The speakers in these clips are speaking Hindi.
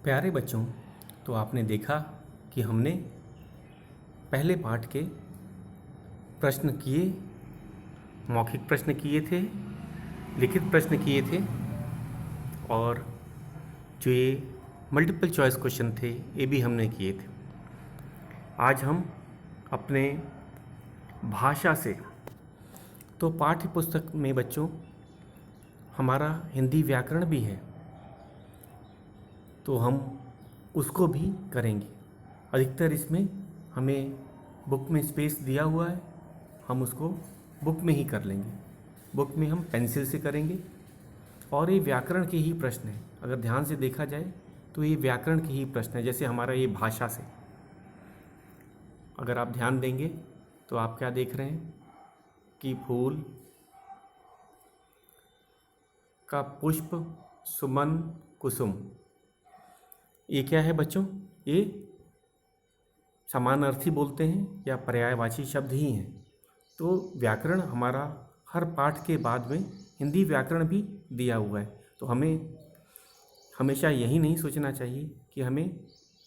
प्यारे बच्चों, तो आपने देखा कि हमने पहले पाठ के प्रश्न किए, मौखिक प्रश्न किए थे, लिखित प्रश्न किए थे और जो ये मल्टीपल चॉइस क्वेश्चन थे ये भी हमने किए थे। आज हम अपने भाषा से, तो पाठ्य पुस्तक में बच्चों हमारा हिंदी व्याकरण भी है, तो हम उसको भी करेंगे। अधिकतर इसमें हमें बुक में स्पेस दिया हुआ है, हम उसको बुक में ही कर लेंगे। बुक में हम पेंसिल से करेंगे और ये व्याकरण के ही प्रश्न हैं। अगर ध्यान से देखा जाए तो ये व्याकरण के ही प्रश्न है। जैसे हमारा ये भाषा से, अगर आप ध्यान देंगे तो आप क्या देख रहे हैं कि फूल का पुष्प, सुमन, कुसुम, ये क्या है बच्चों? ये समानार्थी बोलते हैं या पर्यायवाची शब्द ही हैं। तो व्याकरण हमारा हर पाठ के बाद में हिंदी व्याकरण भी दिया हुआ है। तो हमें हमेशा यही नहीं सोचना चाहिए कि हमें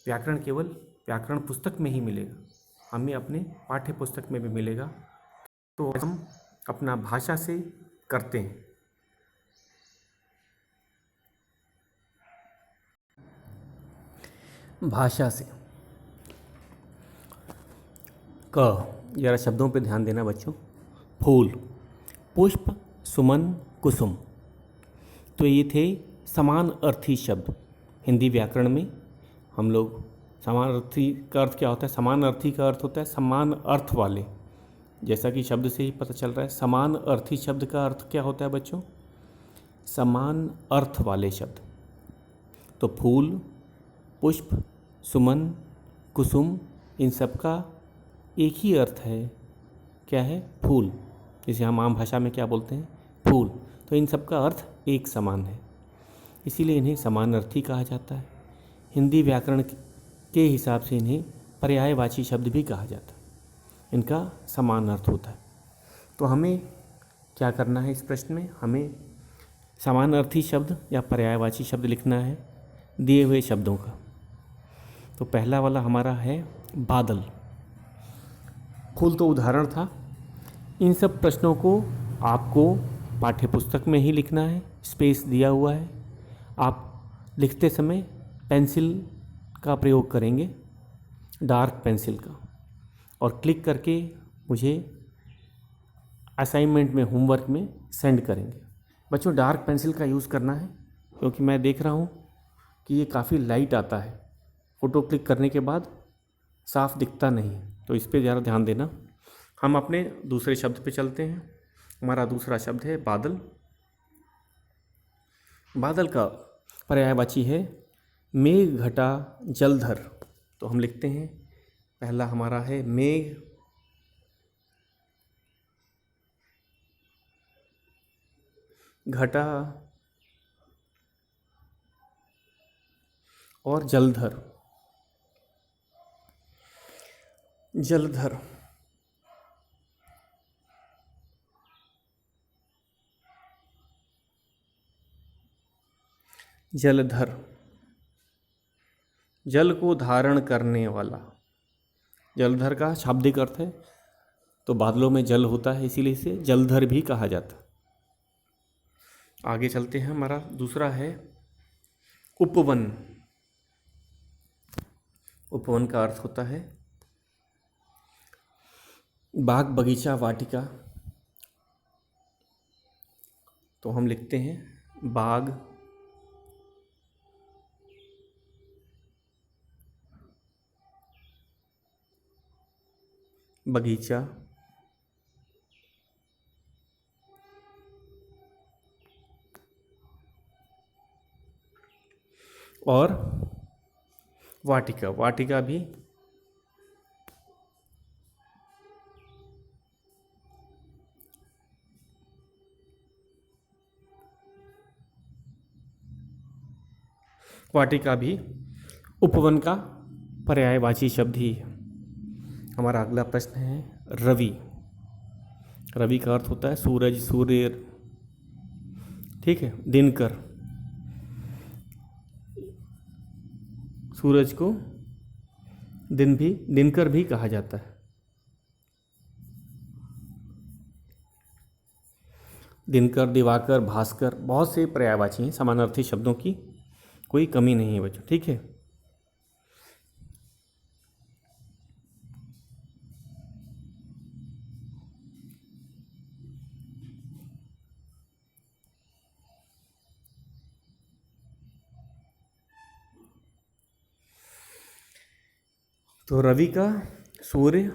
व्याकरण केवल व्याकरण पुस्तक में ही मिलेगा, हमें अपने पाठ्य पुस्तक में भी मिलेगा। तो हम अपना भाषा से करते हैं। भाषा से क, जरा शब्दों पे ध्यान देना बच्चों। फूल, पुष्प, सुमन, कुसुम, तो ये थे समान अर्थी शब्द। हिंदी व्याकरण में हम लोग समान अर्थी का अर्थ क्या होता है? समान अर्थी का अर्थ होता है समान अर्थ वाले। जैसा कि शब्द से ही पता चल रहा है, समान अर्थी शब्द का अर्थ क्या होता है बच्चों? समान अर्थ वाले शब्द। तो फूल, पुष्प, सुमन, कुसुम, इन सब का एक ही अर्थ है। क्या है? फूल। जिसे हम आम भाषा में क्या बोलते हैं? फूल। तो इन सब का अर्थ एक समान है, इसीलिए इन्हें समानार्थी कहा जाता है। हिंदी व्याकरण के हिसाब से इन्हें पर्यायवाची शब्द भी कहा जाता है, इनका समान अर्थ होता है। तो हमें क्या करना है इस प्रश्न में? हमें समानार्थी शब्द या पर्यायवाची शब्द लिखना है दिए हुए शब्दों का। तो पहला वाला हमारा है बादल। फूल तो उदाहरण था। इन सब प्रश्नों को आपको पाठ्यपुस्तक में ही लिखना है, स्पेस दिया हुआ है। आप लिखते समय पेंसिल का प्रयोग करेंगे, डार्क पेंसिल का, और क्लिक करके मुझे असाइनमेंट में, होमवर्क में सेंड करेंगे। बच्चों, डार्क पेंसिल का यूज़ करना है क्योंकि मैं देख रहा हूँ कि ये काफ़ी लाइट आता है, फ़ोटो क्लिक करने के बाद साफ दिखता नहीं है, तो इस पर ज़रा ध्यान देना। हम अपने दूसरे शब्द पे चलते हैं। हमारा दूसरा शब्द है बादल। बादल का पर्यायवाची है मेघ, घटा, जलधर। तो हम लिखते हैं, पहला हमारा है मेघ, घटा और जलधर। जलधर, जलधर, जल को धारण करने वाला। जलधर का शाब्दिक अर्थ है, तो बादलों में जल होता है, इसीलिए इसे जलधर भी कहा जाता है। आगे चलते हैं। हमारा दूसरा है उपवन। उपवन का अर्थ होता है बाग, बगीचा, वाटिका। तो हम लिखते हैं बाग, बगीचा, और वाटिका। वाटिका भी वाटिका भी उपवन का पर्यायवाची शब्द ही है। हमारा अगला प्रश्न है रवि। रवि का अर्थ होता है सूरज, सूर्य, ठीक है, दिनकर। सूरज को दिनकर भी कहा जाता है। दिनकर, दिवाकर, भास्कर, बहुत से पर्यायवाची हैं, समानार्थी शब्दों की कोई कमी नहीं है बच्चों, ठीक है। तो रवि का सूर्य,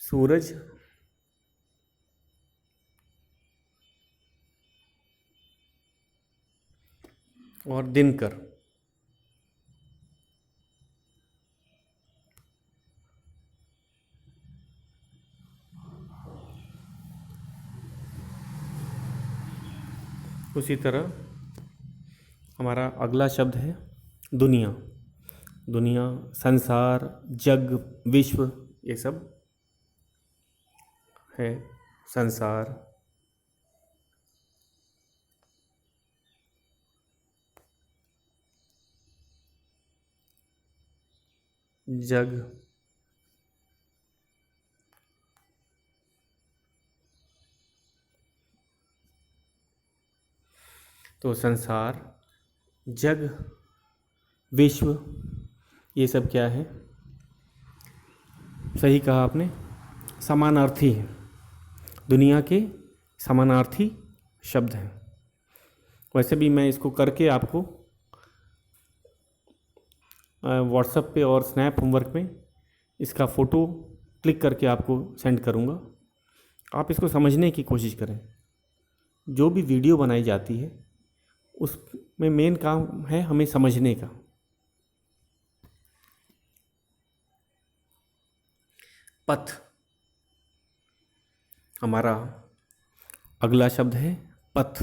सूरज, और दिनकर, उसी तरह हमारा अगला शब्द है दुनिया। दुनिया, संसार, जग, विश्व, ये सब है। संसार, जग, तो संसार, जग, विश्व, ये सब क्या है? सही कहा आपने, समानार्थी है, दुनिया के समानार्थी शब्द हैं। वैसे भी मैं इसको करके आपको व्हाट्सएप पे और स्नैप होमवर्क में इसका फ़ोटो क्लिक करके आपको सेंड करूँगा। आप इसको समझने की कोशिश करें। जो भी वीडियो बनाई जाती है उसमें मेन काम है हमें समझने का। पथ, हमारा अगला शब्द है पथ।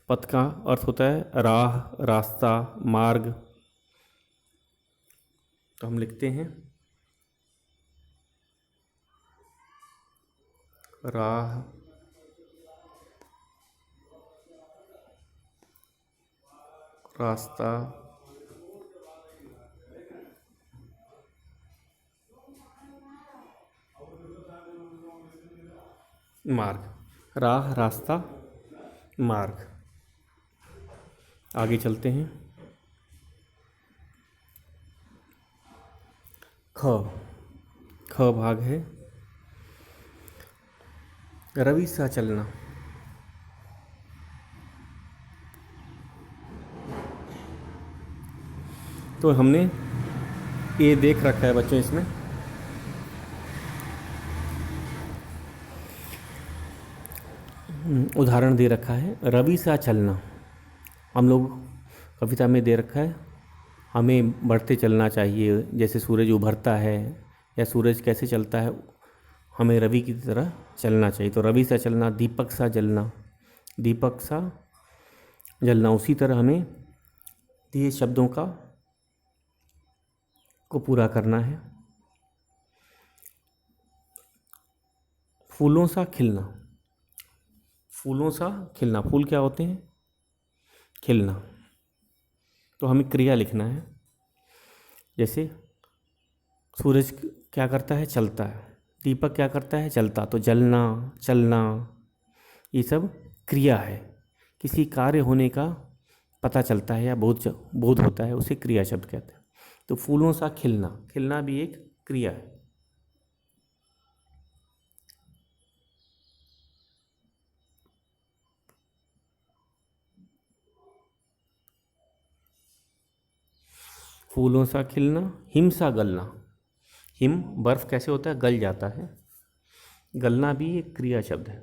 पथ का अर्थ होता है राह, रास्ता, मार्ग। तो हम लिखते हैं राह, रास्ता, मार्ग। राह, रास्ता, मार्ग। आगे चलते हैं। ख, ख भाग है रवि सा चलना। तो हमने ये देख रखा है बच्चों, इसमें उदाहरण दे रखा है रवि सा चलना। हम लोग कविता में दे रखा है हमें बढ़ते चलना चाहिए, जैसे सूरज उभरता है या सूरज कैसे चलता है, हमें रवि की तरह चलना चाहिए। तो रवि सा चलना, दीपक सा जलना, दीपक सा जलना। उसी तरह हमें दिए शब्दों को पूरा करना है। फूलों सा खिलना, फूलों सा खिलना। फूल क्या होते हैं? खिलना। तो हमें क्रिया लिखना है। जैसे सूरज क्या करता है? चलता है। दीपक क्या करता है? जलता। तो जलना, चलना, ये सब क्रिया है। किसी कार्य होने का पता चलता है या बोध होता है, उसे क्रिया शब्द कहते हैं। तो फूलों सा खिलना, खिलना भी एक क्रिया है। फूलों सा खिलना, हिम सा गलना। हिम, बर्फ कैसे होता है? गल जाता है। गलना भी एक क्रिया शब्द है।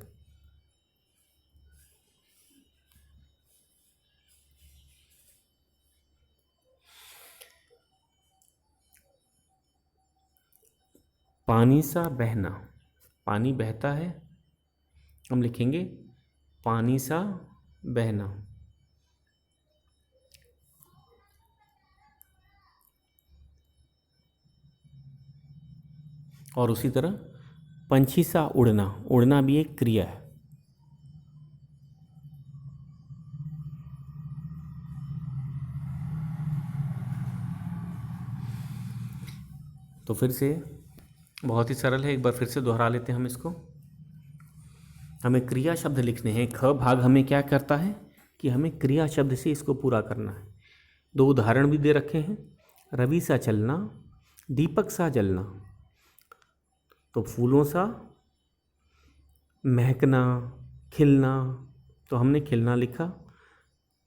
पानी सा बहना, पानी बहता है, हम लिखेंगे पानी सा बहना। और उसी तरह पंछी सा उड़ना, उड़ना भी एक क्रिया है। तो फिर से बहुत ही सरल है, एक बार फिर से दोहरा लेते हैं हम इसको। हमें क्रिया शब्द लिखने हैं। ख भाग हमें क्या करता है कि हमें क्रिया शब्द से इसको पूरा करना है। दो उदाहरण भी दे रखे हैं, रवि सा चलना, दीपक सा जलना। तो फूलों सा महकना, खिलना, तो हमने खिलना लिखा।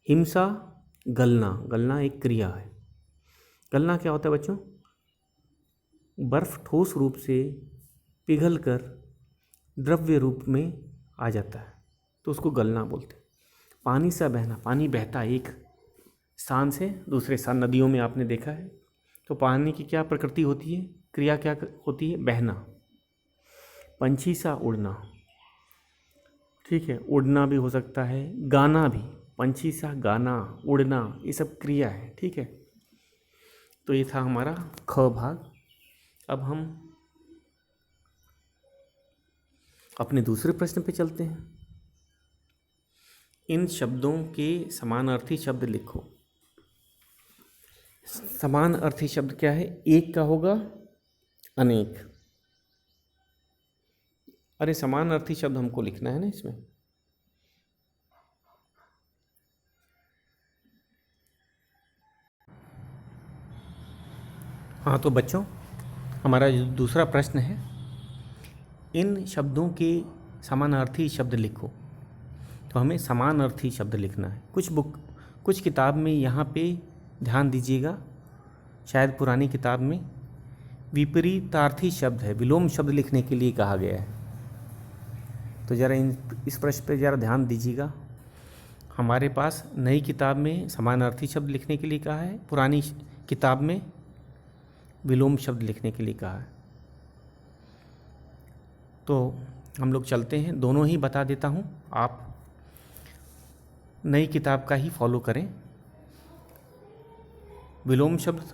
हिमसा गलना, गलना एक क्रिया है। गलना क्या होता है बच्चों? बर्फ ठोस रूप से पिघलकर द्रव्य रूप में आ जाता है, तो उसको गलना बोलते हैं। पानी सा बहना, पानी बहता है एक स्थान से दूसरे स्थान, नदियों में आपने देखा है। तो पानी की क्या प्रकृति होती है, क्रिया क्या होती है? बहना। पंछी सा उड़ना, ठीक है, उड़ना भी हो सकता है, गाना भी। पंछी सा गाना, उड़ना, ये सब क्रिया है, ठीक है। तो ये था हमारा ख भाग। अब हम अपने दूसरे प्रश्न पे चलते हैं। इन शब्दों के समानार्थी शब्द लिखो। समानार्थी शब्द क्या है? एक का होगा अनेक। अरे समानार्थी शब्द हमको लिखना है ना इसमें। हाँ, तो बच्चों हमारा जो दूसरा प्रश्न है, इन शब्दों के समानार्थी शब्द लिखो। तो हमें समानार्थी शब्द लिखना है। कुछ किताब में यहाँ पे ध्यान दीजिएगा, शायद पुरानी किताब में विपरीतार्थी शब्द है, विलोम शब्द लिखने के लिए कहा गया है। तो ज़रा इस प्रश्न पे ज़रा ध्यान दीजिएगा। हमारे पास नई किताब में समानार्थी शब्द लिखने के लिए कहा है, पुरानी किताब में विलोम शब्द लिखने के लिए कहा है। तो हम लोग चलते हैं, दोनों ही बता देता हूँ, आप नई किताब का ही फॉलो करें। विलोम शब्द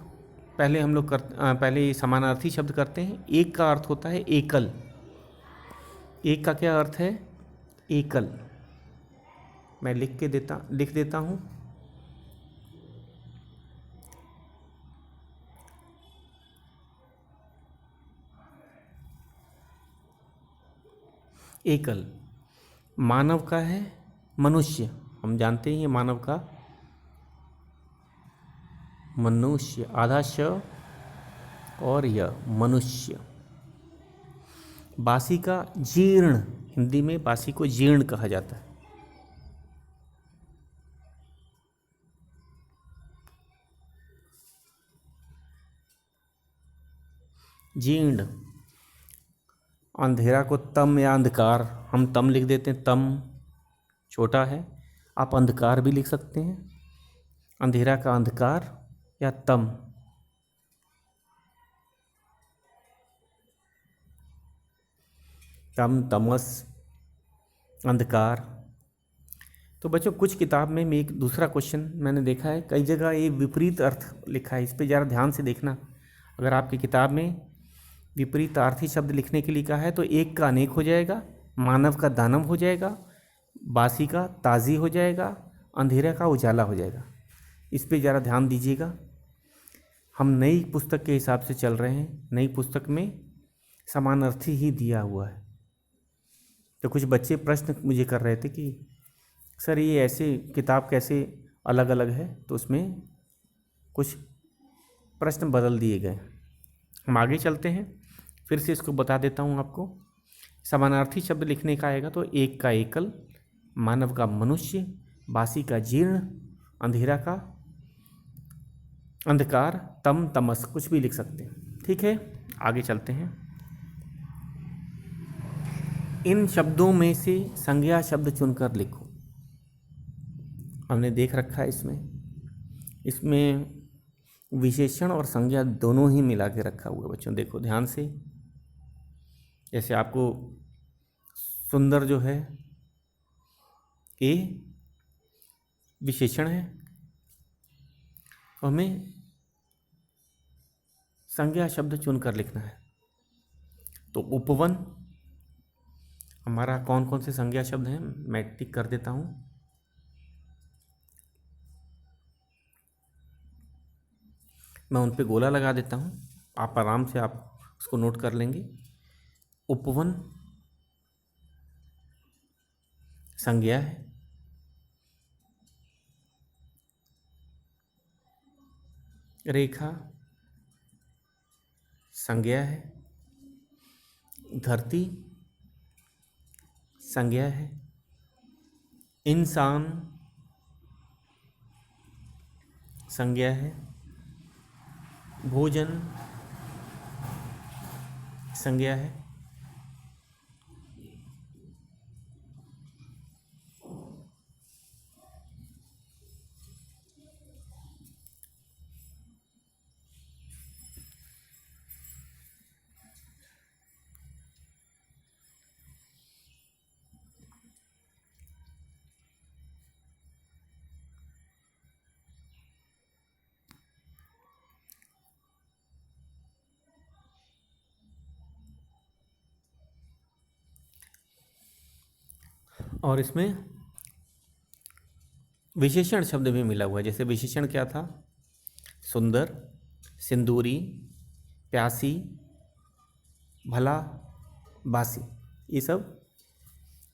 पहले हम लोग पहले समानार्थी शब्द करते हैं। एक का अर्थ होता है एकल। एक का क्या अर्थ है? एकल। मैं लिख देता हूँ। एकल। मानव का है मनुष्य, हम जानते हैं ये मानव का मनुष्य, आधा श और य, मनुष्य। बासी का जीर्ण, हिंदी में बासी को जीर्ण कहा जाता है। जीर्ण। अंधेरा को तम या अंधकार, हम तम लिख देते हैं, तम छोटा है, आप अंधकार भी लिख सकते हैं। अंधेरा का अंधकार या तम। तम, तमस, अंधकार। तो बच्चों कुछ किताब में एक दूसरा क्वेश्चन मैंने देखा है, कई जगह ये विपरीत अर्थ लिखा है, इस पे ज़रा ध्यान से देखना। अगर आपकी किताब में विपरीतार्थी शब्द लिखने के लिए कहा है तो एक का अनेक हो जाएगा, मानव का दानव हो जाएगा, बासी का ताज़ी हो जाएगा, अंधेरा का उजाला हो जाएगा। इस पे ज़रा ध्यान दीजिएगा। हम नई पुस्तक के हिसाब से चल रहे हैं, नई पुस्तक में समानार्थी ही दिया हुआ है। तो कुछ बच्चे प्रश्न मुझे कर रहे थे कि सर ये ऐसे किताब कैसे अलग अलग है, तो उसमें कुछ प्रश्न बदल दिए गए। हम आगे चलते हैं, फिर से इसको बता देता हूँ आपको। समानार्थी शब्द लिखने का आएगा तो एक का एकल, मानव का मनुष्य, बासी का जीर्ण, अंधेरा का अंधकार, तम, तमस, कुछ भी लिख सकते हैं। ठीक है, आगे चलते हैं। इन शब्दों में से संज्ञा शब्द चुनकर लिखो। हमने देख रखा है इसमें विशेषण और संज्ञा दोनों ही मिला के रखा हुआ है बच्चों। देखो ध्यान से, जैसे आपको सुंदर जो है ए विशेषण है, हमें संज्ञा शब्द चुनकर लिखना है। तो उपवन, हमारा कौन कौन से संज्ञा शब्द हैं मैं टिक कर देता हूँ। मैं उन पे गोला लगा देता हूँ। आप आराम से आप उसको नोट कर लेंगे। उपवन संज्ञा है, रेखा संज्ञा है, धरती संज्ञा है, इंसान संज्ञा है, भोजन संज्ञा है, और इसमें विशेषण शब्द भी मिला हुआ है। जैसे विशेषण क्या था? सुंदर, सिंदूरी, प्यासी, भला, बासी, ये सब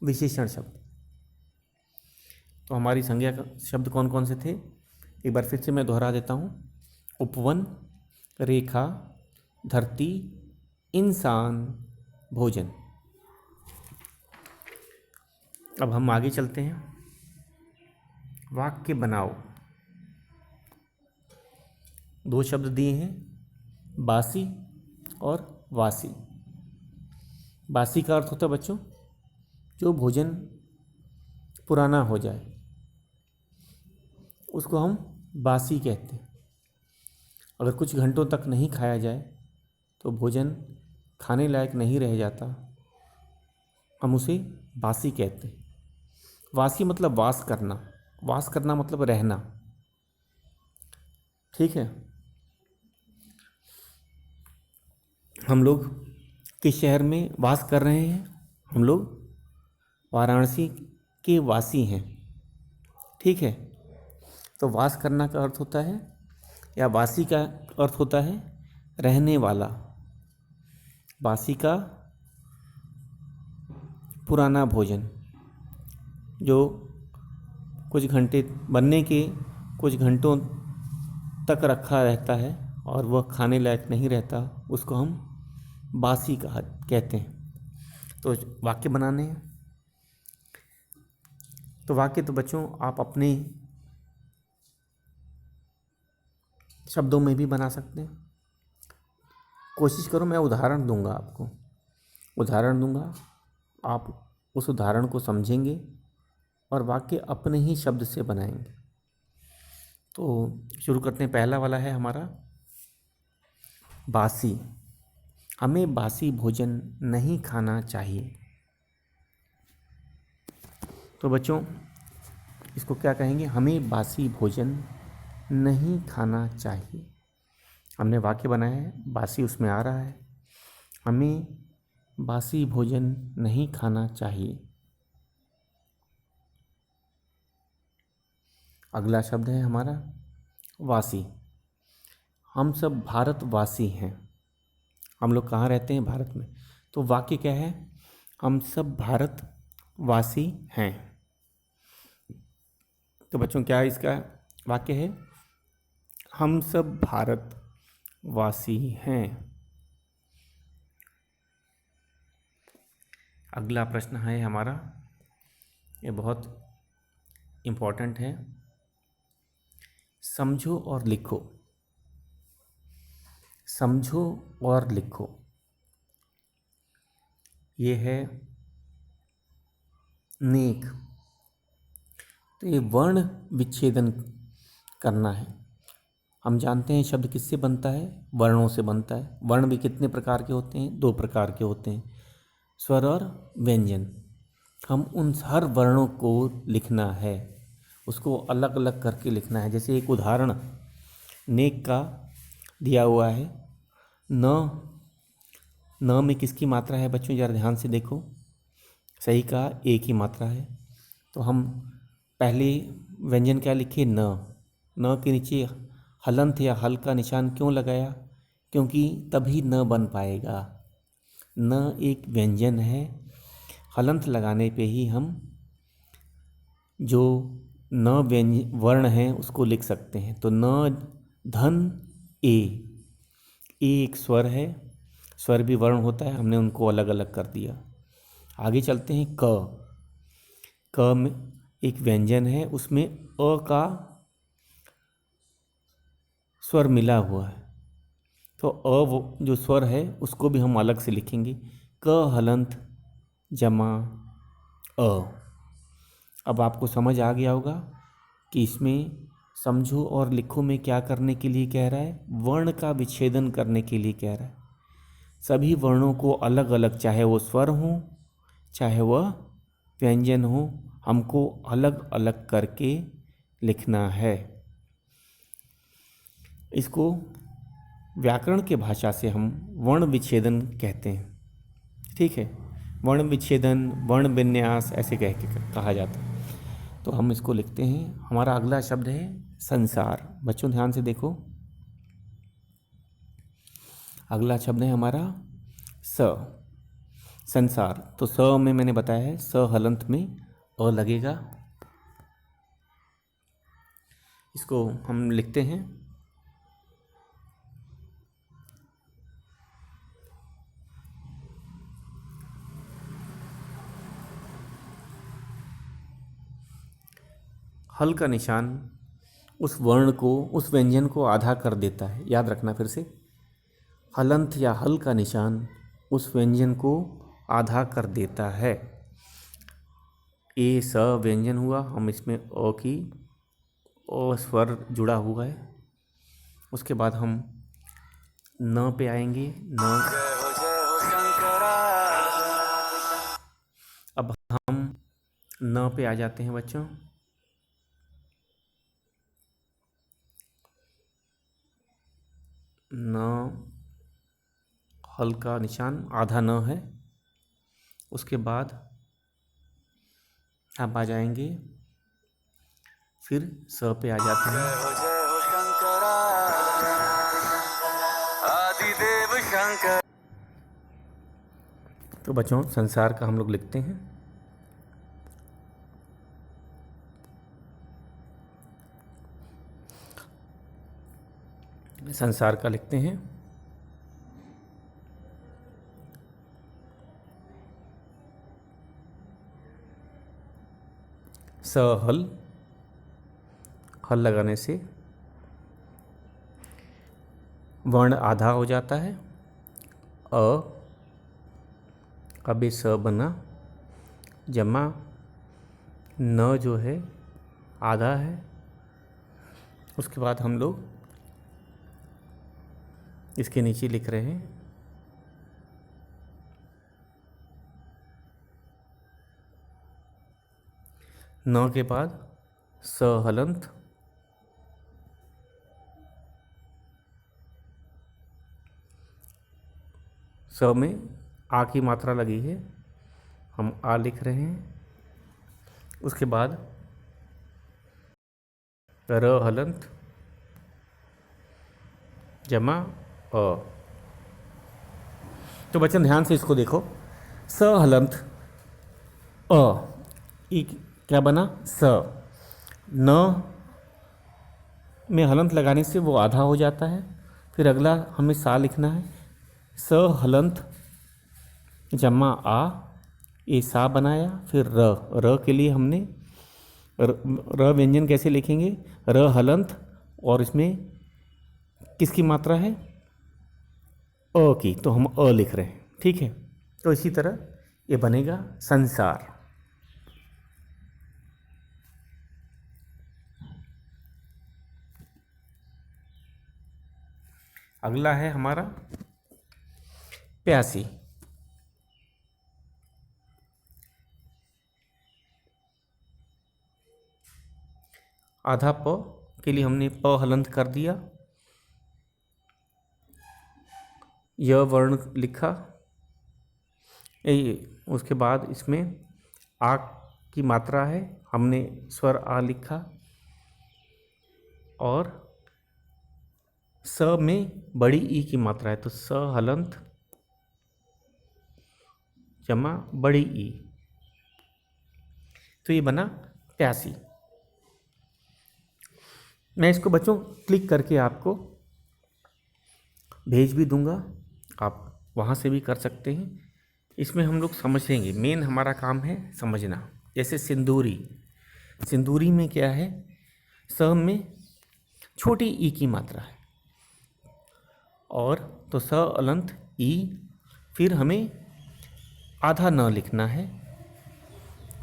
विशेषण शब्द। तो हमारी संज्ञा का शब्द कौन कौन से थे? एक बार फिर से मैं दोहरा देता हूँ। उपवन, रेखा, धरती, इंसान, भोजन। अब हम आगे चलते हैं। वाक्य बनाओ। दो शब्द दिए हैं, बासी और वासी। बासी का अर्थ होता है बच्चों जो भोजन पुराना हो जाए, उसको हम बासी कहते हैं। अगर कुछ घंटों तक नहीं खाया जाए तो भोजन खाने लायक नहीं रह जाता, हम उसे बासी कहते हैं। वासी मतलब वास करना, वास करना मतलब रहना। ठीक है। हम लोग किस शहर में वास कर रहे हैं? हम लोग वाराणसी के वासी हैं। ठीक है। तो वास करना का अर्थ होता है, या वासी का अर्थ होता है रहने वाला। बासी का पुराना भोजन जो कुछ घंटे बनने के कुछ घंटों तक रखा रहता है और वह खाने लायक नहीं रहता, उसको हम बासी कहते हैं। तो वाक्य बनाने हैं। तो वाक्य तो बच्चों आप अपने शब्दों में भी बना सकते हैं। कोशिश करो, मैं उदाहरण दूंगा आपको, उदाहरण दूंगा, आप उस उदाहरण को समझेंगे और वाक्य अपने ही शब्द से बनाएंगे। तो शुरू करते हैं। पहला वाला है हमारा बासी। हमें बासी भोजन नहीं खाना चाहिए। तो बच्चों इसको क्या कहेंगे? हमें बासी भोजन नहीं खाना चाहिए। हमने वाक्य बनाया है, बासी उसमें आ रहा है। हमें बासी भोजन नहीं खाना चाहिए। अगला शब्द है हमारा वासी। हम सब भारतवासी हैं। हम लोग कहाँ रहते हैं? भारत में। तो वाक्य क्या है? हम सब भारतवासी हैं। तो बच्चों क्या इसका वाक्य है? हम सब भारतवासी हैं। अगला प्रश्न है हमारा, ये बहुत इम्पोर्टेंट है। समझो और लिखो। समझो और लिखो, ये है नेक। तो ये वर्ण विच्छेदन करना है। हम जानते हैं शब्द किससे बनता है? वर्णों से बनता है। वर्ण भी कितने प्रकार के होते हैं? दो प्रकार के होते हैं, स्वर और व्यंजन। हम उन हर वर्णों को लिखना है, उसको अलग अलग करके लिखना है। जैसे एक उदाहरण नेक का दिया हुआ है। न में किसकी मात्रा है बच्चों? ज़रा ध्यान से देखो। सही कहा, एक ही मात्रा है। तो हम पहले व्यंजन क्या लिखे? न के नीचे हलंत या हल का निशान क्यों लगाया? क्योंकि तभी न बन पाएगा। न एक व्यंजन है, हलंत लगाने पे ही हम जो न वर्ण है उसको लिख सकते हैं। तो न धन ए, एक स्वर है, स्वर भी वर्ण होता है, हमने उनको अलग अलग कर दिया। आगे चलते हैं। क में एक व्यंजन है, उसमें अ का स्वर मिला हुआ है, तो वो जो स्वर है उसको भी हम अलग से लिखेंगे। क हलंत जमा अ। अब आपको समझ आ गया होगा कि इसमें समझो और लिखो में क्या करने के लिए कह रहा है। वर्ण का विच्छेदन करने के लिए कह रहा है। सभी वर्णों को अलग अलग, चाहे वो स्वर हो चाहे वह व्यंजन हो, हमको अलग अलग करके लिखना है। इसको व्याकरण के भाषा से हम वर्ण विच्छेदन कहते हैं। ठीक है, वर्ण विच्छेदन, वर्ण विन्यास ऐसे कह के कहा जाता है। तो हम इसको लिखते हैं। हमारा अगला शब्द है संसार। बच्चों ध्यान से देखो, अगला शब्द है हमारा स, संसार। तो स में मैंने बताया है स हलंत में अ लगेगा। इसको हम लिखते हैं हल का निशान उस वर्ण को, उस व्यंजन को आधा कर देता है। याद रखना फिर से, हलंत या हल का निशान उस व्यंजन को आधा कर देता है। ए स व्यंजन हुआ, हम इसमें अ की अ स्वर जुड़ा हुआ है। उसके बाद हम न पे आएंगे। न, अब हम न पे आ जाते हैं बच्चों। न, हल का निशान आधा न है। उसके बाद आप आ जाएंगे, फिर स पे आ जाते हैं। आदिदेव शंकर। तो बच्चों संसार का हम लोग लिखते हैं संसार का लिखते हैं स हल, हल लगाने से वर्ण आधा हो जाता है। अ, अब स बना, जमा न जो है आधा है। उसके बाद हम लोग इसके नीचे लिख रहे हैं न के बाद स हलंत, स में आ की मात्रा लगी है, हम आ लिख रहे हैं। उसके बाद र हलंत जमा अ। तो बच्चों ध्यान से इसको देखो, स हलंत अ, ई क्या बना स। न में हलंत लगाने से वो आधा हो जाता है। फिर अगला हमें सा लिखना है, स हलंत जमा आ, ये सा बनाया। फिर र के लिए हमने र व्यंजन कैसे लिखेंगे, र हलंत और इसमें किसकी मात्रा है अ की, तो हम अ लिख रहे हैं। ठीक है, तो इसी तरह ये बनेगा संसार। अगला है हमारा प्यासी। आधा प के लिए हमने प हलंत कर दिया, य वर्ण लिखा। उसके बाद इसमें आ की मात्रा है, हमने स्वर आ लिखा और स में बड़ी ई की मात्रा है तो स हलंत जमा बड़ी ई, तो ये बना प्यासी। मैं इसको बच्चों क्लिक करके आपको भेज भी दूंगा, आप वहाँ से भी कर सकते हैं। इसमें हम लोग समझेंगे, मेन हमारा काम है समझना। जैसे सिंदूरी, सिंदूरी में क्या है, स में छोटी ई की मात्रा है और तो स अलंत ई, फिर हमें आधा न लिखना है।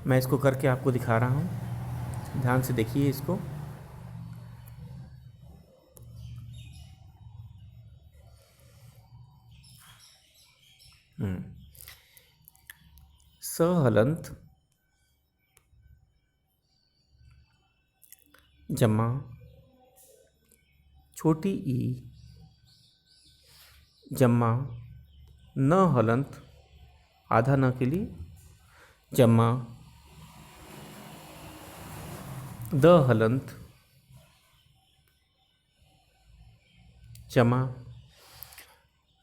मैं इसको करके आपको दिखा रहा हूँ, ध्यान से देखिए इसको। स हलंत जमा छोटी ई जमा न हलंत, आधा न के लिए, जमा द हलंत जमा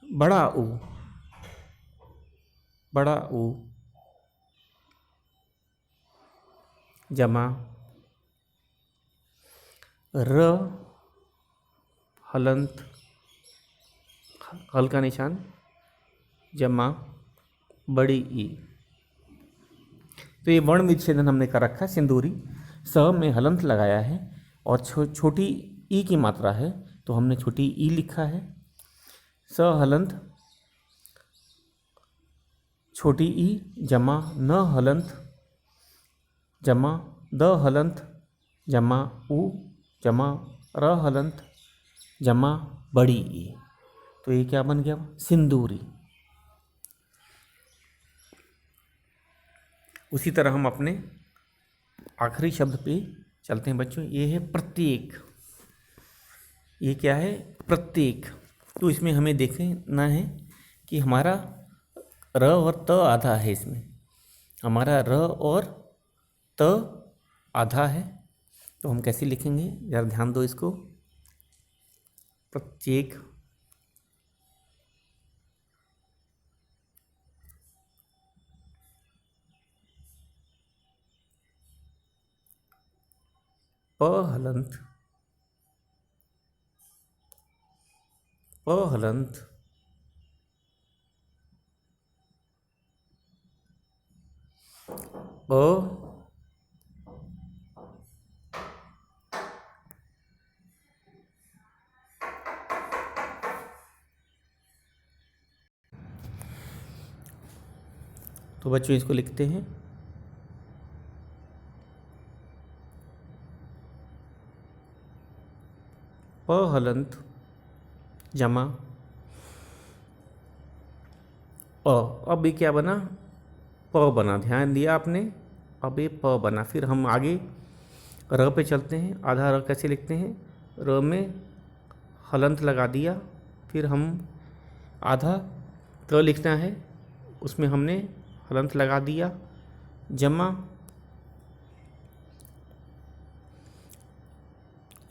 बड़ा ऊ, बड़ा ऊ जमा र हलंत हल का निशान जमा बड़ी ई। तो ये वर्ण विच्छेदन हमने कर रखा है। सिंदूरी स में हलंत लगाया है और छोटी ई की मात्रा है तो हमने छोटी ई लिखा है। स हलंत छोटी ई जमा न हलंत जमा द हलंत जमा ऊ जमा र हलंत जमा बड़ी ई। तो ये क्या बन गया, सिंदूरी। उसी तरह हम अपने आखिरी शब्द पे चलते हैं बच्चों। ये है प्रत्येक। ये क्या है, प्रत्येक। तो इसमें हमें देखना है कि हमारा र और त आधा है। इसमें हमारा र और त आधा है, तो हम कैसे लिखेंगे, ज़रा ध्यान दो इसको। प्रत्येक प हलंत प हलंत प तो बच्चों इसको लिखते हैं प हलंत जमा प। अब ये क्या बना, प बना, ध्यान दिया आपने। अब ये प बना। फिर हम आगे र पे चलते हैं। आधा र कैसे लिखते हैं, र में हलंत लगा दिया, फिर हम आधा त लिखना है, उसमें हमने हलंत लगा दिया, जमा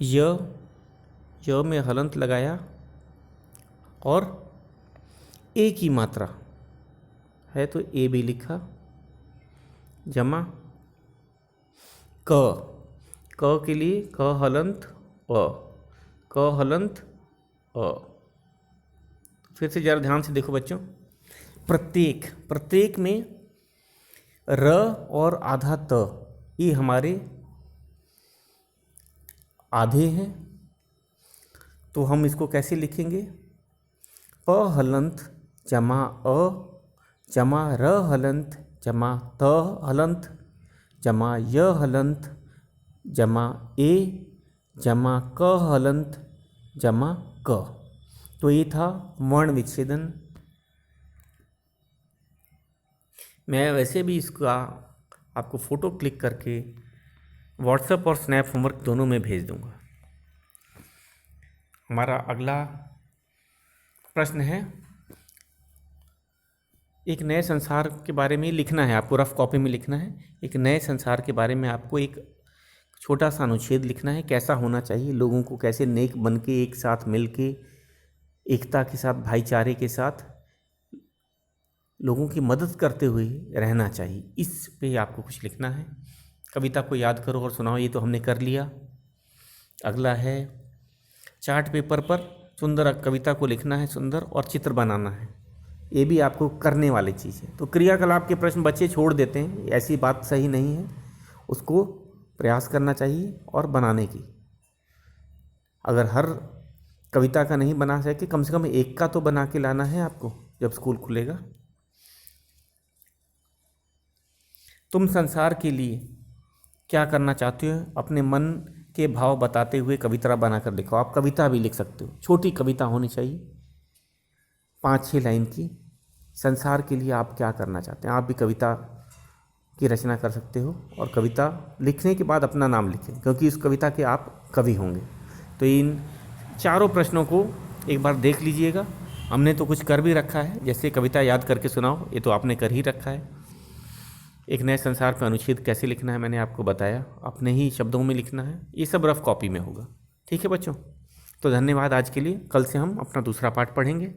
य में हलंत लगाया और ए की मात्रा है तो ए भी लिखा, जमा क के लिए क हलंत अ, क हलंत अ। फिर से जरा ध्यान से देखो बच्चों। प्रत्येक, प्रत्येक में र और आधा त, ये हमारे आधे हैं, तो हम इसको कैसे लिखेंगे, प हलंत जमा अ जमा र हलंत जमा त हलंत जमा य हलंत जमा ए जमा क हलंत जमा क। तो ये था वर्ण विच्छेदन। मैं वैसे भी इसका आपको फ़ोटो क्लिक करके व्हाट्सएप और स्नैप होमवर्क दोनों में भेज दूंगा। हमारा अगला प्रश्न है, एक नए संसार के बारे में लिखना है आपको, रफ कॉपी में लिखना है। एक नए संसार के बारे में आपको एक छोटा सा अनुच्छेद लिखना है, कैसा होना चाहिए, लोगों को कैसे नेक बन के एक साथ मिल के एकता के साथ भाईचारे के साथ लोगों की मदद करते हुए रहना चाहिए, इस पे आपको कुछ लिखना है। कविता को याद करो और सुनाओ, ये तो हमने कर लिया। अगला है चार्ट पेपर पर सुंदर कविता को लिखना है, सुंदर, और चित्र बनाना है। ये भी आपको करने वाली चीज़ है। तो क्रियाकलाप के प्रश्न बच्चे छोड़ देते हैं, ऐसी बात सही नहीं है, उसको प्रयास करना चाहिए और बनाने की। अगर हर कविता का नहीं बना सके, कम से कम एक का तो बना के लाना है आपको जब स्कूल खुलेगा। तुम संसार के लिए क्या करना चाहते हो, अपने मन के भाव बताते हुए कविता बनाकर लिखो। आप कविता भी लिख सकते हो, छोटी कविता होनी चाहिए, 5-6 लाइन की। संसार के लिए आप क्या करना चाहते हैं, आप भी कविता की रचना कर सकते हो, और कविता लिखने के बाद अपना नाम लिखें, क्योंकि इस कविता के आप कवि होंगे। तो इन चारों प्रश्नों को एक बार देख लीजिएगा। हमने तो कुछ कर भी रखा है, जैसे कविता याद करके सुनाओ, ये तो आपने कर ही रखा है। एक नए संसार का अनुच्छेद कैसे लिखना है मैंने आपको बताया, अपने ही शब्दों में लिखना है, ये सब रफ कॉपी में होगा। ठीक है बच्चों, तो धन्यवाद आज के लिए। कल से हम अपना दूसरा पाठ पढ़ेंगे।